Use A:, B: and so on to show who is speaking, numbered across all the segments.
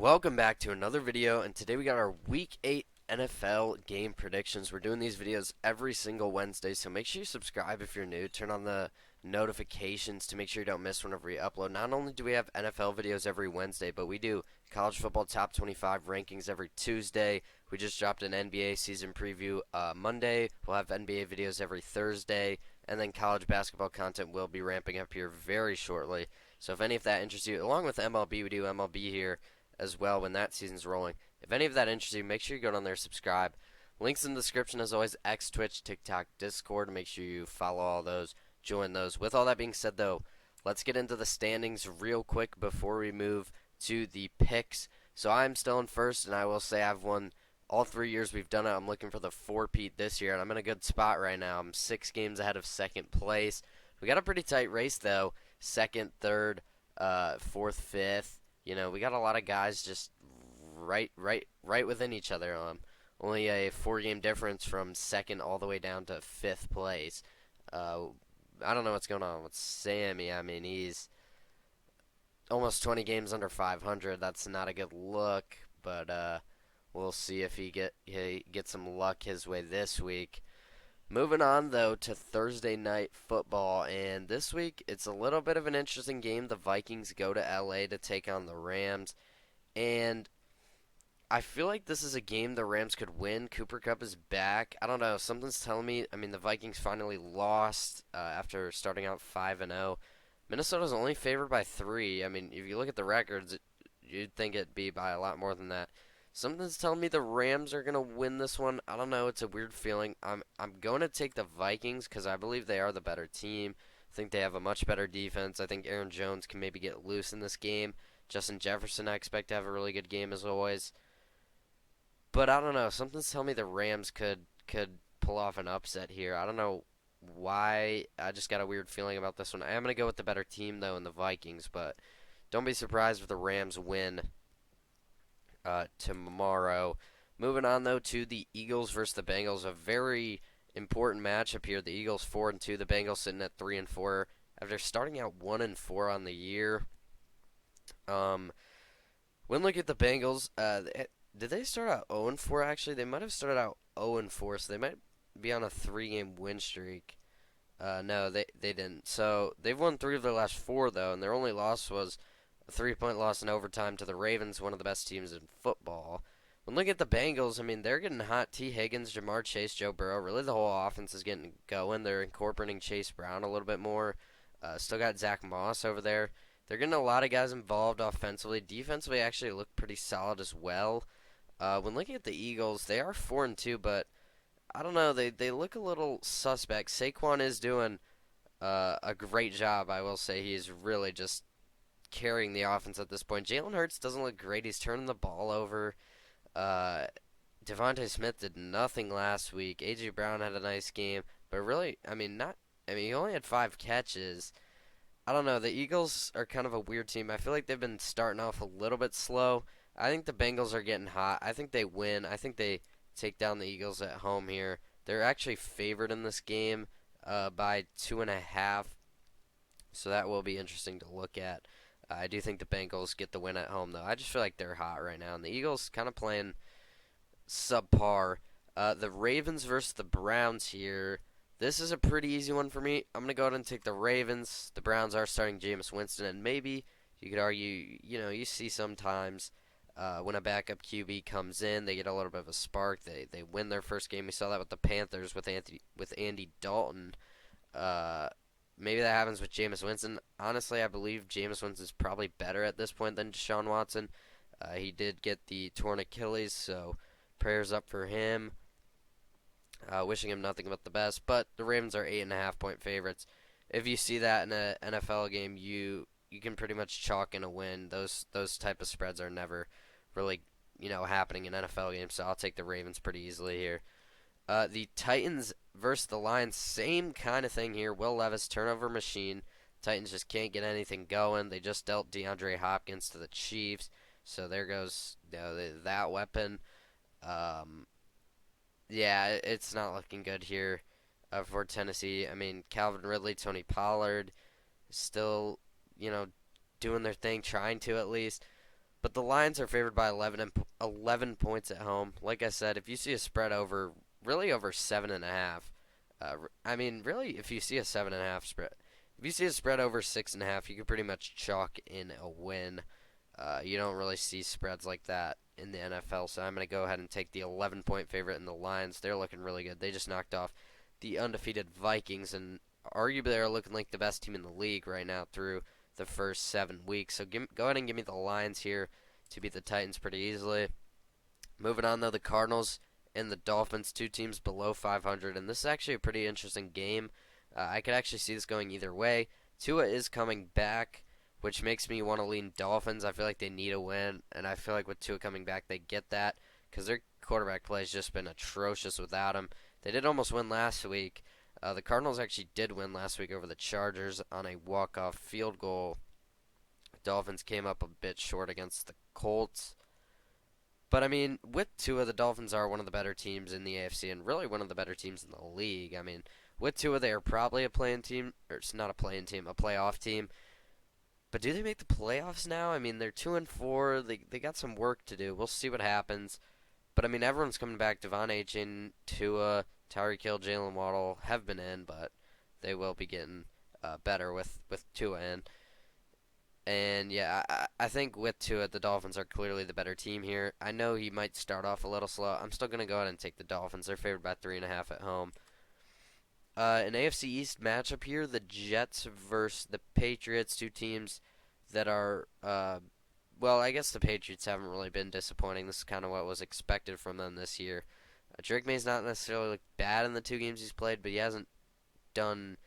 A: Welcome back to another video, and today we got our Week 8 NFL game predictions. We're doing these videos every single Wednesday, so make sure you subscribe if you're new. Turn on the notifications to make sure you don't miss whenever we upload. Not only do we have NFL videos every Wednesday, but we do college football top 25 rankings every Tuesday. We just dropped an NBA season preview Monday. We'll have NBA videos every Thursday, and then college basketball content will be ramping up here very shortly. So if any of that interests you, along with MLB, we do MLB here as well when that season's rolling. If any of that interests you, make sure you go down there, subscribe. Links in the description as always, X, Twitch, TikTok, Discord. Make sure you follow all those, join those. With all that being said though, let's get into the standings real quick before we move to the picks. So I'm still in first, and I will say I've won all 3 years we've done it. I'm looking for the four-peat this year, and I'm in a good spot right now. I'm 6 games ahead of second place. We got a pretty tight race though. Second, third, fourth, fifth. You know, we got a lot of guys just right within each other. Only a 4-game difference from second all the way down to fifth place. I don't know what's going on with Sammy. I mean, he's almost 20 games under 500. That's not a good look, but we'll see if he gets some luck his way this week. Moving on, though, to Thursday night football, and this week it's a little bit of an interesting game. The Vikings go to LA to take on the Rams, and I feel like this is a game the Rams could win. Cooper Kupp is back. I don't know, something's telling me, I mean, the Vikings finally lost after starting out 5-0. Minnesota's only favored by 3. I mean, if you look at the records, you'd think it'd be by a lot more than that. Something's telling me the Rams are going to win this one. I don't know. It's a weird feeling. I'm going to take the Vikings because I believe they are the better team. I think they have a much better defense. I think Aaron Jones can maybe get loose in this game. Justin Jefferson I expect to have a really good game as always. But I don't know. Something's telling me the Rams could pull off an upset here. I don't know why. I just got a weird feeling about this one. I am going to go with the better team, though, in the Vikings. But don't be surprised if the Rams win tomorrow. Moving on though to the Eagles versus the Bengals, a very important matchup here. The Eagles 4-2, the Bengals sitting at 3-4 after starting out 1-4 on the year. When looking at the Bengals, did they start out 0-4? Actually, they might have started out 0-4, so they might be on a 3-game win streak. No, they didn't. So they've won 3 of their last 4 though, and their only loss was a 3-point loss in overtime to the Ravens, one of the best teams in football. When looking at the Bengals, I mean, they're getting hot. T. Higgins, Jamar Chase, Joe Burrow. Really, the whole offense is getting going. They're incorporating Chase Brown a little bit more. Still got Zach Moss over there. They're getting a lot of guys involved offensively. Defensively, actually look pretty solid as well. When looking at the Eagles, they are 4-2, but I don't know. They look a little suspect. Saquon is doing a great job, I will say. He's really just carrying the offense at this point. Jalen Hurts doesn't look great. He's turning the ball over. Devontae Smith did nothing last week. A.J. Brown had a nice game, but really, he only had 5 catches. I don't know. The Eagles are kind of a weird team. I feel like they've been starting off a little bit slow. I think the Bengals are getting hot. I think they win. I think they take down the Eagles at home here. They're actually favored in this game by 2.5, so that will be interesting to look at. I do think the Bengals get the win at home, though. I just feel like they're hot right now. And the Eagles kind of playing subpar. The Ravens versus the Browns here. This is a pretty easy one for me. I'm going to go ahead and take the Ravens. The Browns are starting Jameis Winston. And maybe you could argue, you see sometimes when a backup QB comes in, they get a little bit of a spark. They win their first game. We saw that with the Panthers with Andy Dalton. Maybe that happens with Jameis Winston. Honestly, I believe Jameis Winston's probably better at this point than Deshaun Watson. He did get the torn Achilles, so prayers up for him. Wishing him nothing but the best. But the Ravens are 8.5-point favorites. If you see that in an NFL game, you can pretty much chalk in a win. Those type of spreads are never really happening in NFL games. So I'll take the Ravens pretty easily here. The Titans versus the Lions, same kind of thing here. Will Levis, turnover machine. Titans just can't get anything going. They just dealt DeAndre Hopkins to the Chiefs, so there goes that weapon. Yeah, it's not looking good here for Tennessee. I mean, Calvin Ridley, Tony Pollard, still doing their thing, trying to at least. But the Lions are favored by 11 points at home. Like I said, if you see a spread over, really over 7.5, I mean, really, if you see a 7.5 spread, if you see a spread over 6.5, you can pretty much chalk in a win. You don't really see spreads like that in the NFL, so I'm going to go ahead and take the 11-point favorite in the Lions. They're looking really good. They just knocked off the undefeated Vikings, and arguably they're looking like the best team in the league right now through the first 7 weeks. So go ahead and give me the Lions here to beat the Titans pretty easily. Moving on, though, the Cardinals and the Dolphins, two teams below 500, and this is actually a pretty interesting game. I could actually see this going either way. Tua is coming back, which makes me want to lean Dolphins. I feel like they need a win, and I feel like with Tua coming back, they get that because their quarterback play has just been atrocious without him. They did almost win last week. The Cardinals actually did win last week over the Chargers on a walk-off field goal. Dolphins came up a bit short against the Colts. But, I mean, with Tua, the Dolphins are one of the better teams in the AFC and really one of the better teams in the league. I mean, with Tua, they are probably a play-in team. Or it's not a play-in team, a playoff team. But do they make the playoffs now? I mean, they're 2-4. They got some work to do. We'll see what happens. But, I mean, everyone's coming back. Devon Achane, Tua, Tyreek Hill, Jalen Waddle have been in, but they will be getting better with Tua in. And, yeah, I think with Tua, the Dolphins are clearly the better team here. I know he might start off a little slow. I'm still going to go ahead and take the Dolphins. They're favored by 3.5 at home. An AFC East matchup here, the Jets versus the Patriots, two teams that are, well, I guess the Patriots haven't really been disappointing. This is kind of what was expected from them this year. Drake May's not necessarily looked bad in the 2 games he's played, but he hasn't done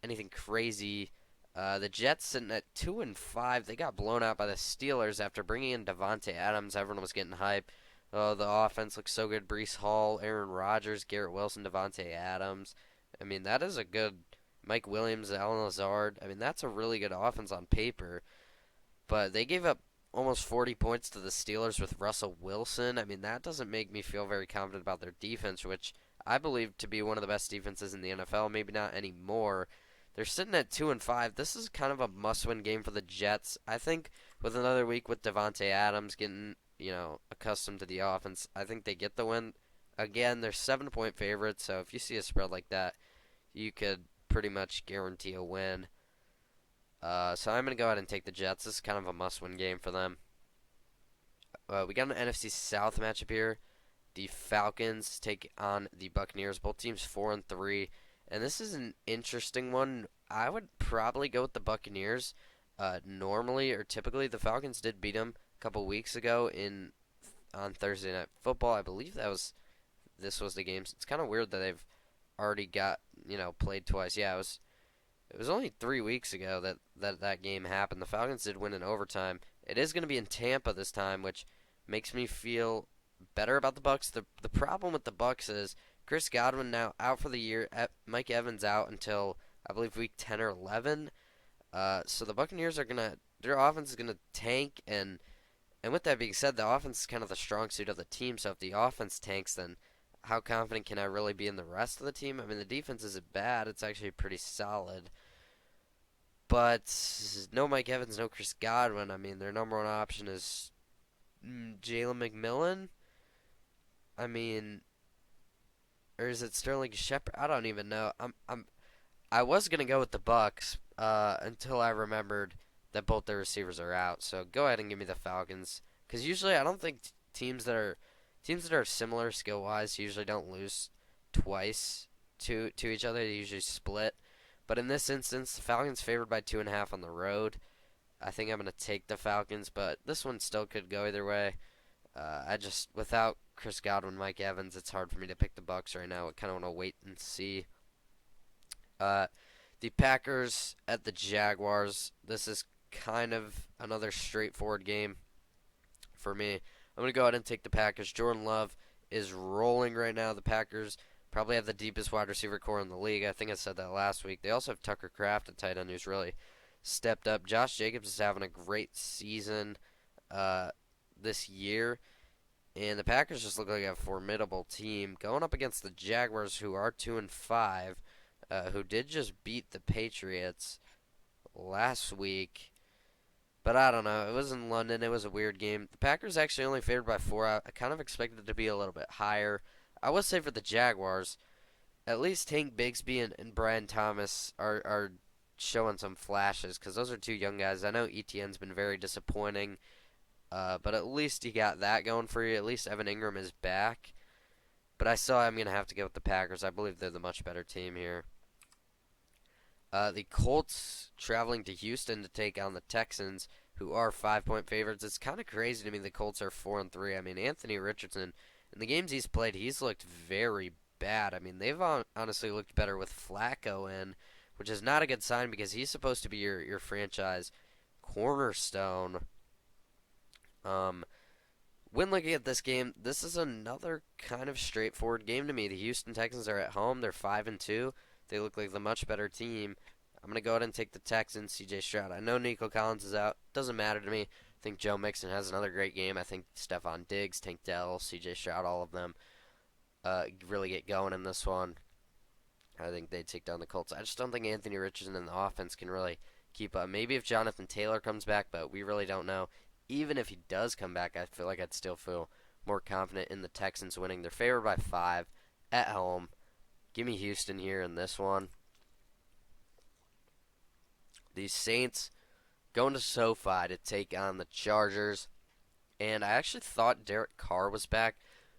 A: anything crazy. The Jets sitting at 2-5. They got blown out by the Steelers after bringing in Davante Adams. Everyone was getting hype. Oh, the offense looks so good. Breece Hall, Aaron Rodgers, Garrett Wilson, Davante Adams. I mean, that is a good Mike Williams, Allen Lazard. I mean, that's a really good offense on paper. But they gave up almost 40 points to the Steelers with Russell Wilson. I mean, that doesn't make me feel very confident about their defense, which I believe to be one of the best defenses in the NFL. Maybe not anymore. They're sitting at 2-5. This is kind of a must-win game for the Jets. I think with another week with Davante Adams getting, accustomed to the offense, I think they get the win. Again, they're 7-point favorites, so if you see a spread like that, you could pretty much guarantee a win. So I'm going to go ahead and take the Jets. This is kind of a must-win game for them. We got an NFC South matchup here. The Falcons take on the Buccaneers. Both teams 4-3. And this is an interesting one. I would probably go with the Buccaneers. Normally or typically, the Falcons did beat them a couple weeks ago on Thursday Night Football. I believe this was the game. It's kind of weird that they've already got played twice. Yeah, it was only 3 weeks ago that game happened. The Falcons did win in overtime. It is going to be in Tampa this time, which makes me feel better about the Bucs. The problem with the Bucs is Chris Godwin now out for the year. Mike Evans out until I believe week 10 or 11. So the Buccaneers their offense is gonna tank, and with that being said, the offense is kind of the strong suit of the team. So if the offense tanks, then how confident can I really be in the rest of the team? I mean, the defense isn't bad; it's actually pretty solid. But no Mike Evans, no Chris Godwin. I mean, their number one option is Jalen McMillan. I mean, or is it Sterling Shepard? I don't even know. I was gonna go with the Bucs until I remembered that both their receivers are out. So go ahead and give me the Falcons, because usually I don't think teams that are similar skill wise usually don't lose twice to each other. They usually split. But in this instance, the Falcons favored by 2.5 on the road. I think I'm gonna take the Falcons, but this one still could go either way. Without Chris Godwin, Mike Evans, it's hard for me to pick the Bucs right now. I kind of want to wait and see. The Packers at the Jaguars. This is kind of another straightforward game for me. I'm going to go ahead and take the Packers. Jordan Love is rolling right now. The Packers probably have the deepest wide receiver core in the league. I think I said that last week. They also have Tucker Kraft at tight end, who's really stepped up. Josh Jacobs is having a great season this year. And the Packers just look like a formidable team going up against the Jaguars, who are 2-5, who did just beat the Patriots last week. But I don't know. It was in London. It was a weird game. The Packers actually only favored by 4. I kind of expected it to be a little bit higher. I would say for the Jaguars, at least Tank Bigsby and Brian Thomas are showing some flashes because those are two young guys. I know ETN's been very disappointing, but at least you got that going for you. At least Evan Ingram is back. But I still am going to have to go with the Packers. I believe they're the much better team here. The Colts traveling to Houston to take on the Texans, who are 5-point favorites. It's kind of crazy to me the Colts are 4-3. I mean, Anthony Richardson, in the games he's played, he's looked very bad. I mean, they've honestly looked better with Flacco in, which is not a good sign because he's supposed to be your franchise cornerstone. When looking at this game, this is another kind of straightforward game to me. The Houston Texans are at home. They're 5-2. They look like the much better team. I'm going to go ahead and take the Texans, C.J. Stroud. I know Nico Collins is out. Doesn't matter to me. I think Joe Mixon has another great game. I think Stephon Diggs, Tank Dell, C.J. Stroud, all of them really get going in this one. I think they take down the Colts. I just don't think Anthony Richardson and the offense can really keep up. Maybe if Jonathan Taylor comes back, but we really don't know. Even if he does come back, I feel like I'd still feel more confident in the Texans winning. They're favored by 5 at home. Give me Houston here in this one. The Saints going to SoFi to take on the Chargers. And I actually thought Derek Carr was back.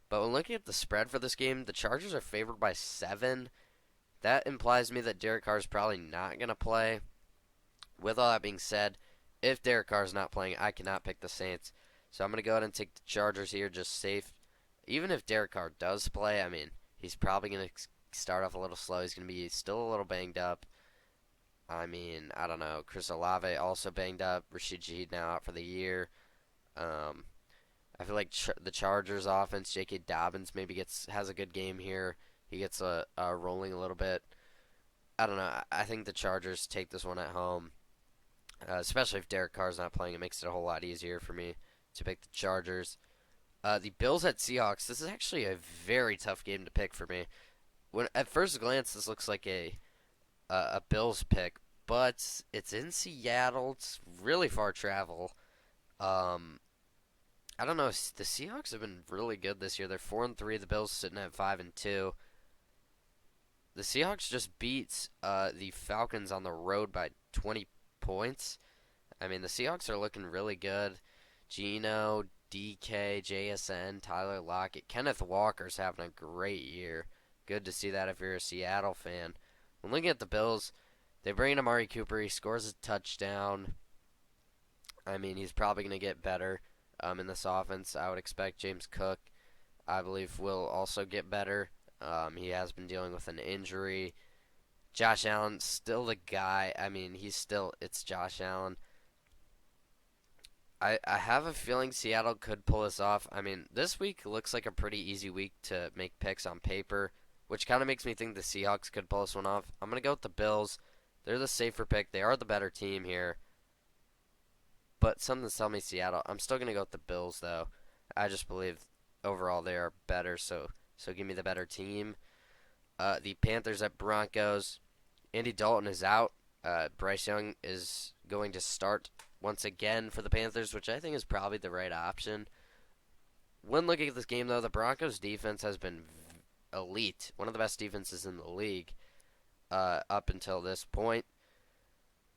A: But when looking at the spread for this game, the Chargers are favored by 7. That implies to me that Derek Carr is probably not going to play. With all that being said, if Derek Carr is not playing, I cannot pick the Saints. So I'm going to go ahead and take the Chargers here, just safe. Even if Derek Carr does play, I mean, he's probably going to start off a little slow. He's going to be still a little banged up. I mean, I don't know. Chris Olave also banged up. Rashid Shaheed now out for the year. I feel like the Chargers offense, J.K. Dobbins maybe has a good game here. He gets rolling a little bit. I don't know. I think the Chargers take this one at home. Especially if Derek Carr's not playing, it makes it a whole lot easier for me to pick the Chargers. The Bills at Seahawks. This is actually a very tough game to pick for me. When at first glance, this looks like a Bills pick, but it's in Seattle. It's really far travel. I don't know. The Seahawks have been really good this year. They're 4-3. The Bills sitting at 5-2. The Seahawks just beat the Falcons on the road by 20 points. I mean, the Seahawks are looking really good. Geno, DK, JSN, Tyler Lockett, Kenneth Walker's having a great year. Good to see that if you're a Seattle fan. When looking at the Bills, they bring in Amari Cooper. He scores a touchdown. I mean, he's probably going to get better in this offense. I would expect James Cook, I believe, will also get better. He has been dealing with an injury. Josh Allen, still the guy. I mean, it's Josh Allen. I have a feeling Seattle could pull this off. I mean, this week looks like a pretty easy week to make picks on paper, which kind of makes me think the Seahawks could pull this one off. I'm going to go with the Bills. They're the safer pick. They are the better team here. But something's telling me Seattle. I'm still going to go with the Bills, though. I just believe overall they are better, so give me the better team. The Panthers at Broncos. Andy Dalton is out. Bryce Young is going to start once again for the Panthers, which I think is probably the right option. When looking at this game, though, the Broncos' defense has been elite. One of the best defenses in the league up until this point.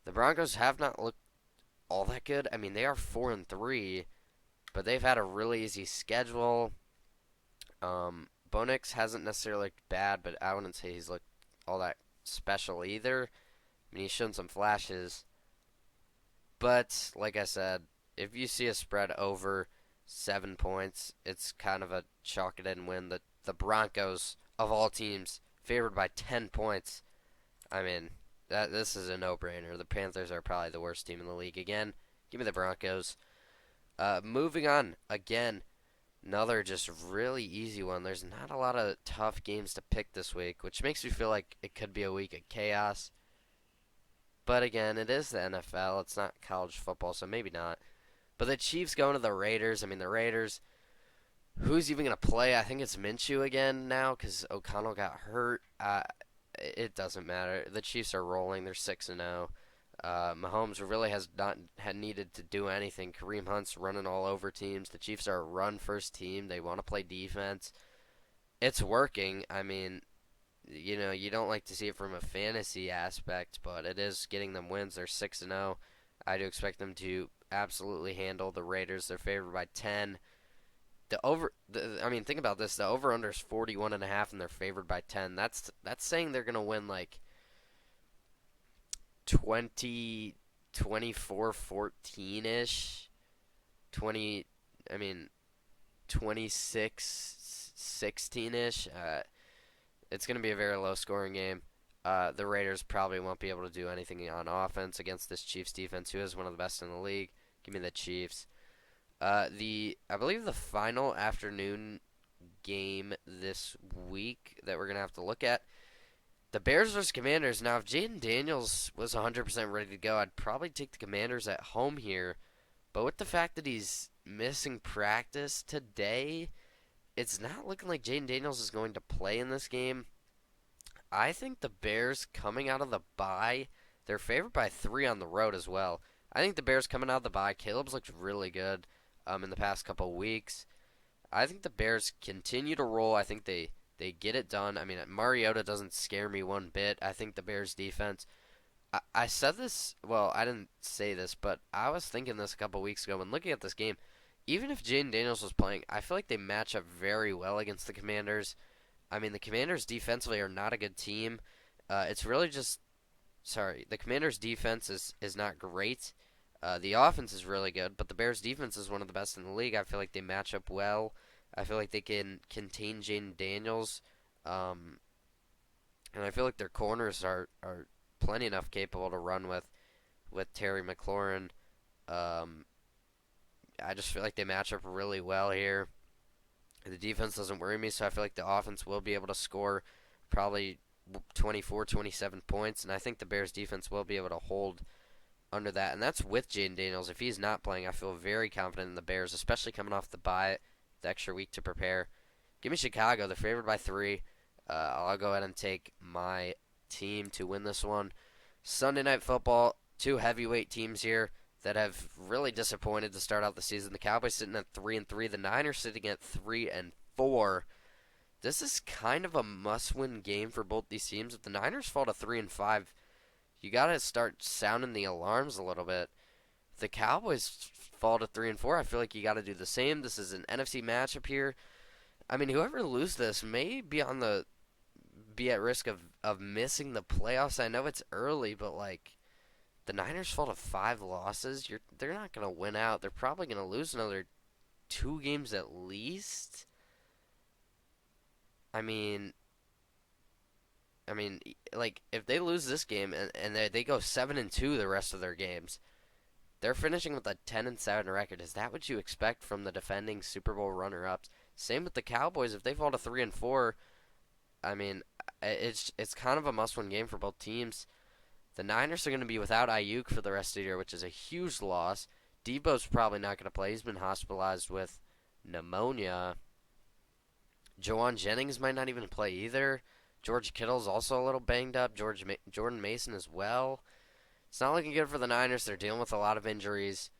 A: The Broncos have not looked all that good. I mean, they are 4-3, but they've had a really easy schedule. Bo Nix hasn't necessarily looked bad, but I wouldn't say he's looked all that special either. I mean, he's shown some flashes. But, like I said, if you see a spread over 7 points, it's kind of a chalk it in win. The Broncos, of all teams, favored by 10 points. I mean, this is a no-brainer. The Panthers are probably the worst team in the league again. Give me the Broncos. Moving on, again, another just really easy one. There's not a lot of tough games to pick this week, which makes me feel like it could be a week of chaos. But again, it is the NFL. It's not college football, so maybe not. But the Chiefs going to the Raiders. I mean, the Raiders, who's even going to play? I think it's Minshew again now because O'Connell got hurt. It doesn't matter. The Chiefs are rolling. They're 6-0. Mahomes really has not had needed to do anything. Kareem Hunt's running all over teams. The Chiefs are a run-first team. They want to play defense. It's working. I mean, you don't like to see it from a fantasy aspect, but it is getting them wins. They're 6-0. I do expect them to absolutely handle the Raiders. They're favored by 10. I mean, think about this. The over/under is 41.5, and they're favored by 10. That's saying they're gonna win like 20, 24-14 ish. 20. I mean, 26-16 ish. It's going to be a very low scoring game. The Raiders probably won't be able to do anything on offense against this Chiefs defense, who is one of the best in the league. Give me the Chiefs. I believe the final afternoon game this week that we're going to have to look at, the Bears versus Commanders. Now, if Jaden Daniels was 100% ready to go, I'd probably take the Commanders at home here. But with the fact that he's missing practice today, it's not looking like Jaden Daniels is going to play in this game. I think the Bears coming out of the bye, they're favored by 3 on the road as well. I think the Bears coming out of the bye, Caleb's looked really good in the past couple weeks. I think the Bears continue to roll. I think they get it done. I mean, Mariota doesn't scare me one bit. I think the Bears defense, I said this, well, I didn't say this, but I was thinking this a couple weeks ago when looking at this game. Even if Jaden Daniels was playing, I feel like they match up very well against the Commanders. I mean, the Commanders defensively are not a good team. It's really just, the Commanders defense is not great. The offense is really good, but the Bears defense is one of the best in the league. I feel like they match up well. I feel like they can contain Jaden Daniels. And I feel like their corners are plenty enough capable to run with Terry McLaurin. I just feel like they match up really well here. The defense doesn't worry me, so I feel like the offense will be able to score probably 24, 27 points, and I think the Bears defense will be able to hold under that, and that's with Jaden Daniels. If he's not playing, I feel very confident in the Bears, especially coming off the bye, the extra week to prepare. Give me Chicago. They're favored by 3. I'll go ahead and take my team to win this one. Sunday Night Football, 2 heavyweight teams here that have really disappointed to start out the season. The Cowboys sitting at 3-3. The Niners sitting at 3-4. This is kind of a must-win game for both these teams. If the Niners fall to 3-5, you got to start sounding the alarms a little bit. If the Cowboys fall to 3-4, I feel like you got to do the same. This is an NFC matchup here. I mean, whoever loses this may be at risk of missing the playoffs. I know it's early, but like the Niners fall to 5 losses. They're not going to win out. They're probably going to lose another 2 games at least. I mean, like if they lose this game and they go 7-2 the rest of their games, they're finishing with a 10-7 record. Is that what you expect from the defending Super Bowl runner-ups? Same with the Cowboys. If they fall to 3-4, I mean, it's kind of a must-win game for both teams. The Niners are going to be without Ayuk for the rest of the year, which is a huge loss. Debo's probably not going to play. He's been hospitalized with pneumonia. Jawan Jennings might not even play either. George Kittle's also a little banged up. Jordan Mason as well. It's not looking good for the Niners. They're dealing with a lot of injuries.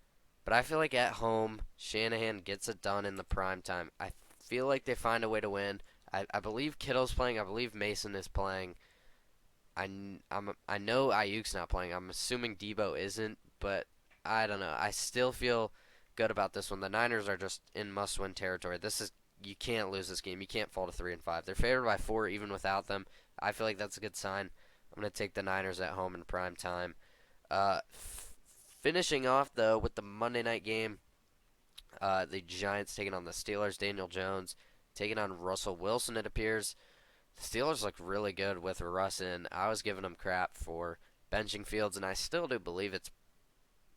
A: But I feel like at home, Shanahan gets it done in the prime time. I feel like they find a way to win. I believe Kittle's playing. I believe Mason is playing. I know Ayuk's not playing. I'm assuming Debo isn't, but I don't know. I still feel good about this one. The Niners are just in must-win territory. You can't lose this game. You can't fall to 3-5. They're favored by 4 even without them. I feel like that's a good sign. I'm going to take the Niners at home in prime time. Finishing off though with the Monday night game, the Giants taking on the Steelers. Daniel Jones taking on Russell Wilson. It appears the Steelers look really good with Russ in. I was giving them crap for benching Fields, and I still do believe it's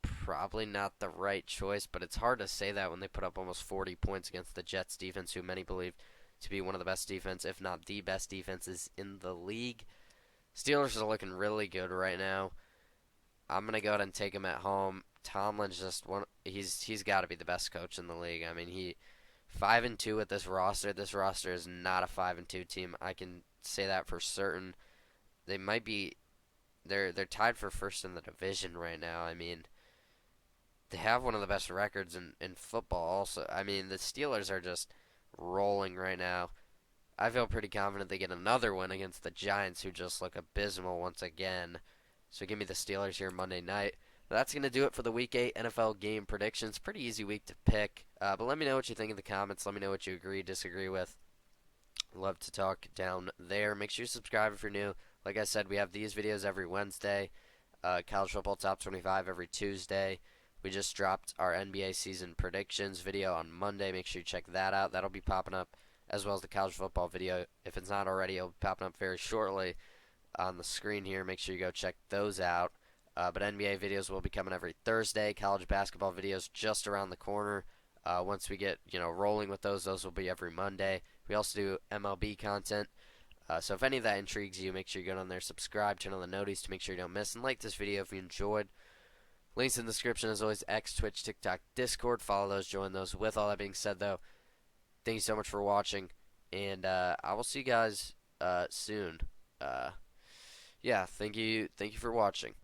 A: probably not the right choice, but it's hard to say that when they put up almost 40 points against the Jets defense, who many believe to be one of the best defense, if not the best defenses in the league. Steelers are looking really good right now. I'm going to go ahead and take him at home. Tomlin's just he's got to be the best coach in the league. I mean, 5-2 with this roster. This roster is not a 5-2 team. I can say that for certain. They might be they're tied for first in the division right now. I mean, they have one of the best records in football. Also, I mean, the Steelers are just rolling right now. I feel pretty confident they get another win against the Giants, who just look abysmal once again. So give me the Steelers here Monday night. That's going to do it for the Week 8 NFL game predictions. Pretty easy week to pick. But let me know what you think in the comments. Let me know what you agree, disagree with. Love to talk down there. Make sure you subscribe if you're new. Like I said, we have these videos every Wednesday. College Football Top 25 every Tuesday. We just dropped our NBA season predictions video on Monday. Make sure you check that out. That'll be popping up, as well as the college football video. If it's not already, it'll be popping up very shortly on the screen here. Make sure you go check those out. But NBA videos will be coming every Thursday. College basketball videos just around the corner. Once we get rolling with those will be every Monday. We also do MLB content. So if any of that intrigues you, make sure you go down there, subscribe, turn on the notice to make sure you don't miss, and like this video if you enjoyed. Links in the description as always, X, Twitch, TikTok, Discord. Follow those, join those. With all that being said, though, thank you so much for watching, and I will see you guys soon. Yeah, thank you for watching.